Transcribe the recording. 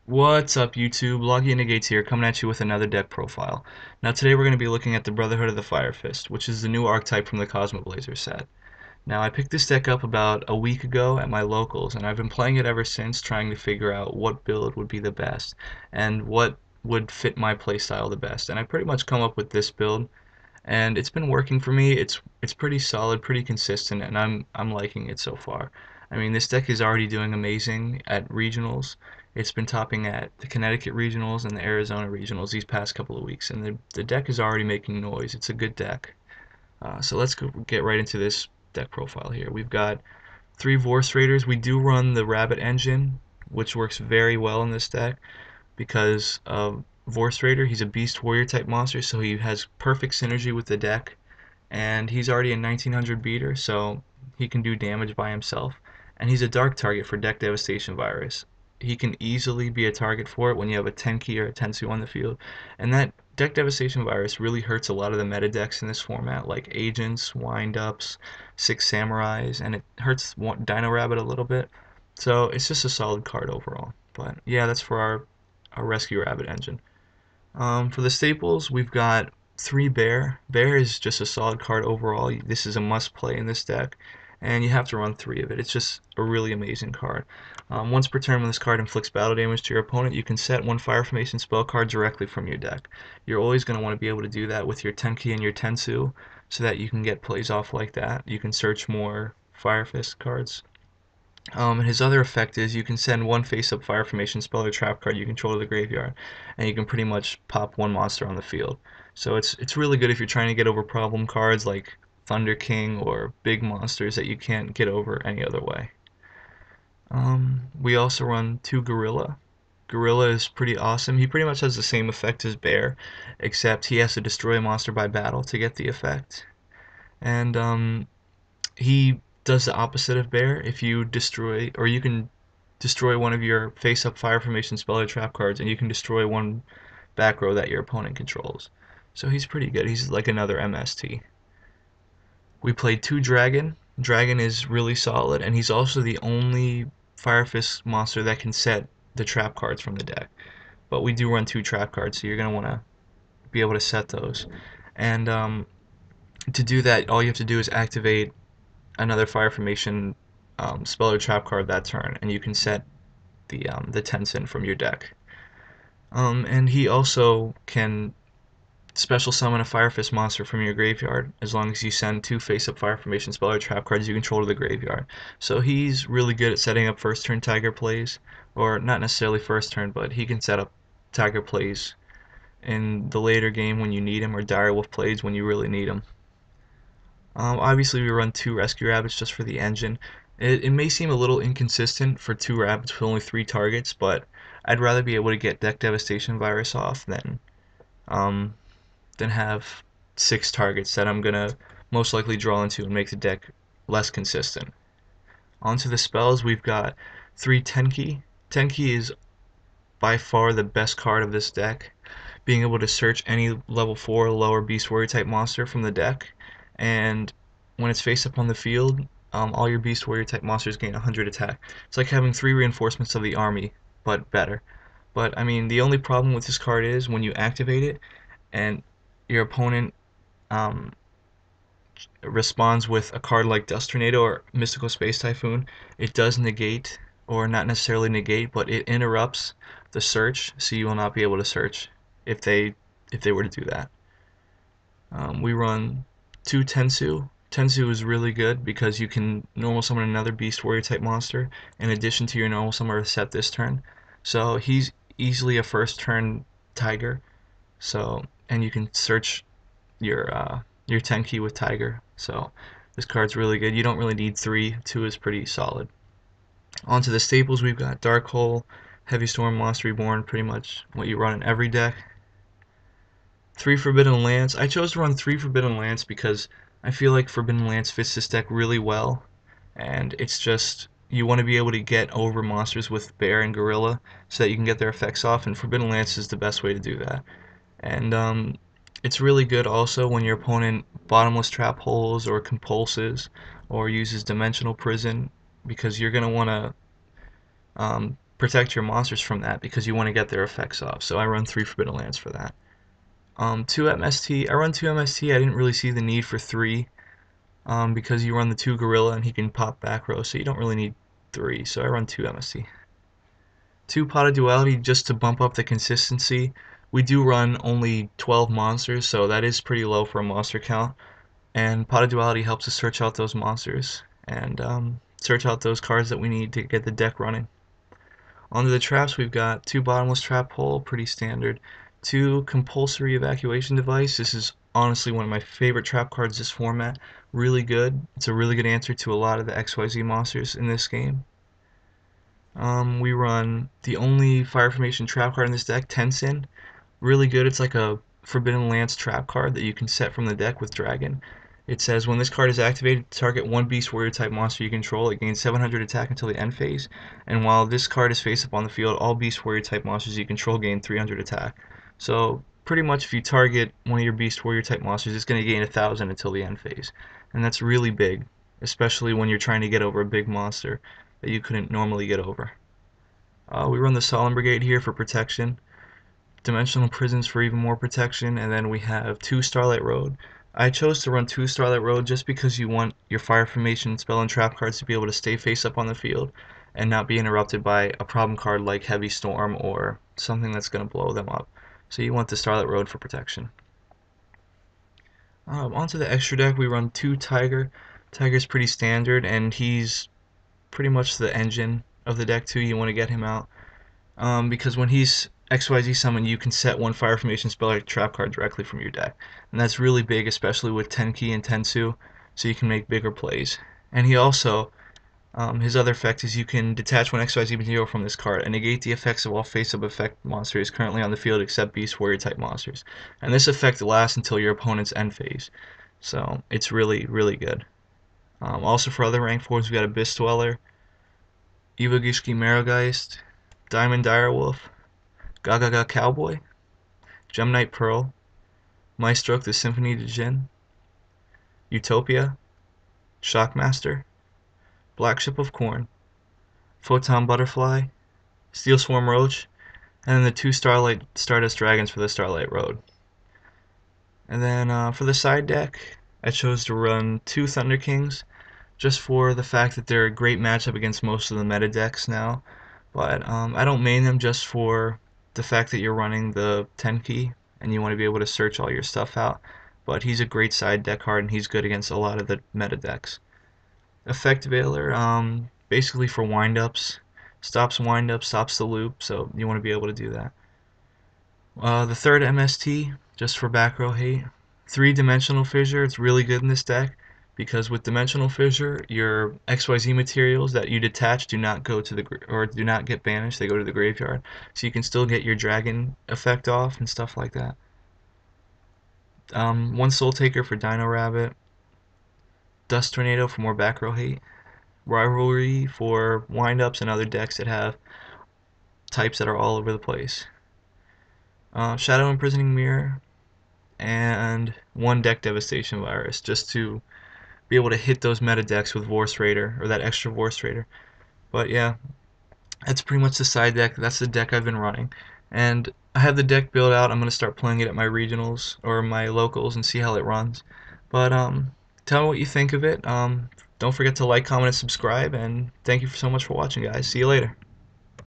What's up YouTube? Laggia Negates here, coming at you with another deck profile. Now today we're going to be looking at the Brotherhood of the Fire Fist, which is the new archetype from the Cosmoblazer set. Now I picked this deck up about a week ago at my locals, and I've been playing it ever since, trying to figure out what build would be the best, and what would fit my playstyle the best. And I pretty much come up with this build, and it's been working for me. It's pretty solid, pretty consistent, and I'm liking it so far. I mean, this deck is already doing amazing at regionals. It's been topping at the Connecticut regionals and the Arizona regionals these past couple of weeks, and the deck is already making noise. It's a good deck. So let's get right into this deck profile here. We've got three Vorse Raiders. We do run the Rabbit engine, which works very well in this deck because Vorse Raider, he's a Beast Warrior type monster, so he has perfect synergy with the deck, and he's already a 1900 beater, so he can do damage by himself. And he's a dark target for Deck Devastation Virus. He can easily be a target for it when you have a Tenki or a Tensu on the field, and that Deck Devastation Virus really hurts a lot of the meta decks in this format, like Agents, Wind-Ups, Six Samurais, and it hurts Dino Rabbit a little bit. So it's just a solid card overall. But yeah, that's for our Rescue Rabbit engine. For the staples, we've got three Bear. Bear is just a solid card overall. This is a must play in this deck, and you have to run three of it. It's just a really amazing card. Once per turn, when this card inflicts battle damage to your opponent, you can set one Fire Formation spell card directly from your deck. You're always going to want to be able to do that with your Tenki and your Tensu, so that you can get plays off like that. You can search more Fire Fist cards. His other effect is you can send one face-up Fire Formation spell or trap card you control to the graveyard, and you can pretty much pop one monster on the field. So it's really good if you're trying to get over problem cards like Thunder King or big monsters that you can't get over any other way. We also run two Gorilla. Gorilla is pretty awesome. He pretty much has the same effect as Bear, except he has to destroy a monster by battle to get the effect. And he does the opposite of Bear. If you destroy, or you can destroy one of your face-up Fire Formation spell or trap cards, and you can destroy one back row that your opponent controls. So he's pretty good. He's like another MST. We played two Dragon. Dragon is really solid, and he's also the only Fire Fist monster that can set the trap cards from the deck. But we do run two trap cards, so you're going to want to be able to set those. And to do that, all you have to do is activate another Fire Formation spell or trap card that turn, and you can set the Tensin from your deck. And he also can special summon a Fire Fist monster from your graveyard as long as you send two face-up Fire Formation spell or trap cards you control to the graveyard. So he's really good at setting up first turn Tiger plays, or not necessarily first turn, but he can set up Tiger plays in the later game when you need him, or Direwolf plays when you really need him. Obviously, we run two Rescue Rabbits just for the engine. It may seem a little inconsistent for two rabbits with only three targets, but I'd rather be able to get Deck Devastation Virus off um, than have six targets that I'm gonna most likely draw into and make the deck less consistent. Onto the spells, we've got three Tenki. Tenki is by far the best card of this deck, being able to search any level 4 or lower Beast Warrior type monster from the deck, and when it's face up on the field, all your Beast Warrior type monsters gain 100 attack. It's like having three reinforcements of the army, but better. But I mean, the only problem with this card is when you activate it and your opponent um, responds with a card like Dust Tornado or Mystical Space Typhoon, it does negate, or not necessarily negate, but it interrupts the search, so you will not be able to search if they were to do that. We run two Tensu. Tensu is really good because you can normal summon another Beast Warrior type monster in addition to your normal summon set this turn. So he's easily a first turn Tiger. So and you can search your Tenki with Tiger. So this card's really good. You don't really need three. Two is pretty solid. Onto the staples, we've got Dark Hole, Heavy Storm, Monster Reborn, pretty much what you run in every deck. Three Forbidden Lance. I chose to run three Forbidden Lance because I feel like Forbidden Lance fits this deck really well, and it's just you want to be able to get over monsters with Bear and Gorilla so that you can get their effects off, and Forbidden Lance is the best way to do that. And it's really good also when your opponent bottomless trap holes or compulses or uses Dimensional Prison, because you're going to want to protect your monsters from that because you want to get their effects off. So I run 3 Forbidden Lands for that. 2 MST. I run 2 MST. I didn't really see the need for 3 because you run the 2 Gorilla and he can pop back row, so you don't really need 3. So I run 2 MST. 2 Pot of Duality just to bump up the consistency. We do run only 12 monsters, so that is pretty low for a monster count. And Pot of Duality helps us search out those monsters and search out those cards that we need to get the deck running. Onto the traps, we've got 2 Bottomless Trap Hole, pretty standard. 2 Compulsory Evacuation Device. This is honestly one of my favorite trap cards this format. Really good. It's a really good answer to a lot of the XYZ monsters in this game. We run the only Fire Formation trap card in this deck, Tensin. Really good. It's like a Forbidden Lance trap card that you can set from the deck with Dragon. It says when this card is activated, target one Beast Warrior type monster you control. It gains 700 attack until the end phase. And while this card is face up on the field, all Beast Warrior type monsters you control gain 300 attack. So pretty much if you target one of your Beast Warrior type monsters, it's going to gain 1,000 until the end phase. And that's really big, especially when you're trying to get over a big monster that you couldn't normally get over. We run the Solemn Brigade here for protection. Dimensional Prisons for even more protection, and then we have 2 Starlight Road. I chose to run 2 Starlight Road just because you want your Fire Formation spell and trap cards to be able to stay face up on the field and not be interrupted by a problem card like Heavy Storm or something that's going to blow them up. So you want the Starlight Road for protection. Onto the extra deck, we run 2 Tiger. Tiger's pretty standard, and he's pretty much the engine of the deck too. You want to get him out. Because when he's XYZ summoned, you can set 1 Fire Formation spell or trap card directly from your deck. And that's really big, especially with Tenki and Tensu, so you can make bigger plays. And he also, his other effect is you can detach 1 XYZ material from this card and negate the effects of all face-up effect monsters currently on the field except Beast Warrior type monsters. And this effect lasts until your opponent's end phase. So it's really, really good. Also for other rank 4s, we've got Abyss Dweller, Iwagishiki Marogeist, Diamond Direwolf, Gaga Cowboy, Gemnite Pearl, Maestroke the Symphony de Jin, Utopia, Shockmaster, Black Ship of Corn, Photon Butterfly, Steel Swarm Roach, and then the 2 Starlight Stardust Dragons for the Starlight Road. And then for the side deck, I chose to run 2 Thunder Kings, just for the fact that they're a great matchup against most of the meta decks now. But I don't main them just for the fact that you're running the 10 key and you want to be able to search all your stuff out. But he's a great side deck card and he's good against a lot of the meta decks. Effect Veiler, basically for windups. Stops windup, stops the loop, so you want to be able to do that. The third MST, just for back row hate. 3-dimensional fissure, it's really good in this deck because with dimensional fissure, your XYZ materials that you detach do not go to the or do not get banished, they go to the graveyard. So you can still get your dragon effect off and stuff like that. 1 Soul Taker for Dino Rabbit. Dust Tornado for more back row hate. Rivalry for windups and other decks that have types that are all over the place. Shadow Imprisoning Mirror, and 1 Deck Devastation Virus, just to be able to hit those meta decks with Vorse Raider, or that extra Vorse Raider. But yeah, that's pretty much the side deck. That's the deck I've been running. And I have the deck built out. I'm going to start playing it at my regionals, or my locals, and see how it runs. But tell me what you think of it. Don't forget to like, comment, and subscribe, and thank you so much for watching, guys. See you later.